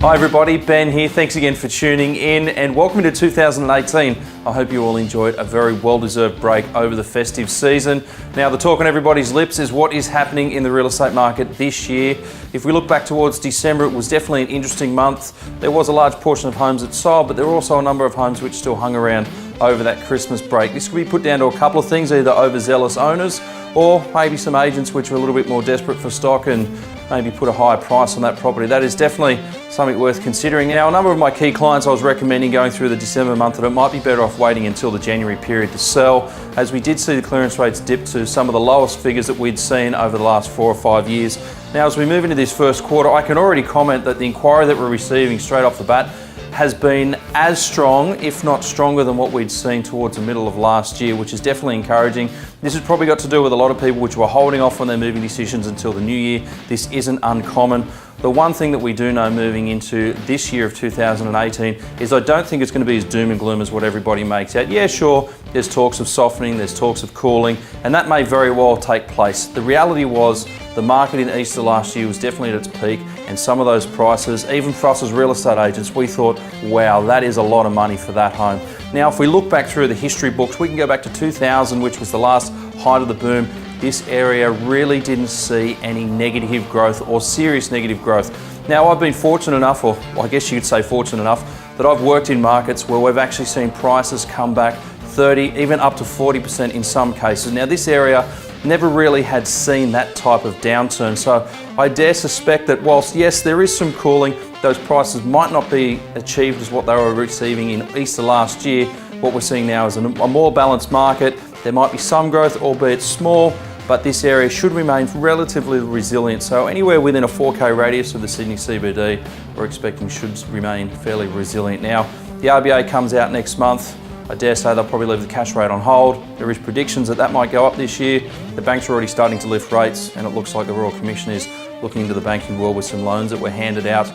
Hi everybody, Ben here. Thanks again for tuning in and welcome to 2018. I hope you all enjoyed a very well-deserved break over the festive season. Now the talk on everybody's lips is what is happening in the real estate market this year. If we look back towards December, it was definitely an interesting month. There was a large portion of homes that sold, but there were also a number of homes which still hung around over that Christmas break. This could be put down to a couple of things, either overzealous owners or maybe some agents which were a little bit more desperate for stock and maybe put a higher price on that property. That is definitely something worth considering. Now, a number of my key clients I was recommending going through the December month that it might be better off waiting until the January period to sell, as we did see the clearance rates dip to some of the lowest figures that we'd seen over the last 4 or 5 years. Now, as we move into this first quarter, I can already comment that the inquiry that we're receiving straight off the bat has been as strong, if not stronger, than what we'd seen towards the middle of last year, which is definitely encouraging. This has probably got to do with a lot of people which were holding off on their moving decisions until the new year. This isn't uncommon. The one thing that we do know moving into this year of 2018 is I don't think it's going to be as doom and gloom as what everybody makes out. Yeah, sure, there's talks of softening, there's talks of cooling, and that may very well take place. The reality was the market in Easter last year was definitely at its peak, and some of those prices, even for us as real estate agents, we thought, wow, that is a lot of money for that home. Now, if we look back through the history books, we can go back to 2000, which was the last height of the boom. This area really didn't see any negative growth or serious negative growth. Now, I've been fortunate enough, or I guess you could say fortunate enough, that I've worked in markets where we've actually seen prices come back 30, even up to 40% in some cases. Now, this area never really had seen that type of downturn. So I dare suspect that whilst, yes, there is some cooling, those prices might not be achieved as what they were receiving in Easter last year. What we're seeing now is a more balanced market. There might be some growth, albeit small, but this area should remain relatively resilient. So anywhere within a 4K radius of the Sydney CBD, we're expecting should remain fairly resilient. Now, the RBA comes out next month. I dare say they'll probably leave the cash rate on hold. There is predictions that that might go up this year. The banks are already starting to lift rates, and it looks like the Royal Commission is looking into the banking world with some loans that were handed out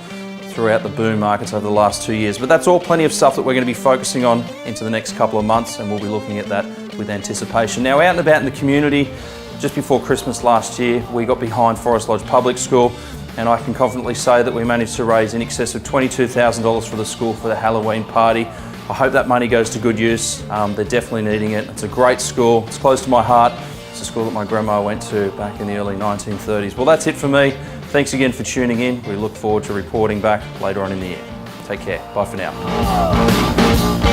throughout the boom markets over the last 2 years. But that's all plenty of stuff that we're going to be focusing on into the next couple of months, and we'll be looking at that with anticipation. Now, out and about in the community, just before Christmas last year, we got behind Forest Lodge Public School, and I can confidently say that we managed to raise in excess of $22,000 for the school for the Halloween party. I hope that money goes to good use. They're definitely needing it. It's a great school. It's close to my heart. It's a school that my grandma went to back in the early 1930s. Well, that's it for me. Thanks again for tuning in. We look forward to reporting back later on in the year. Take care. Bye for now.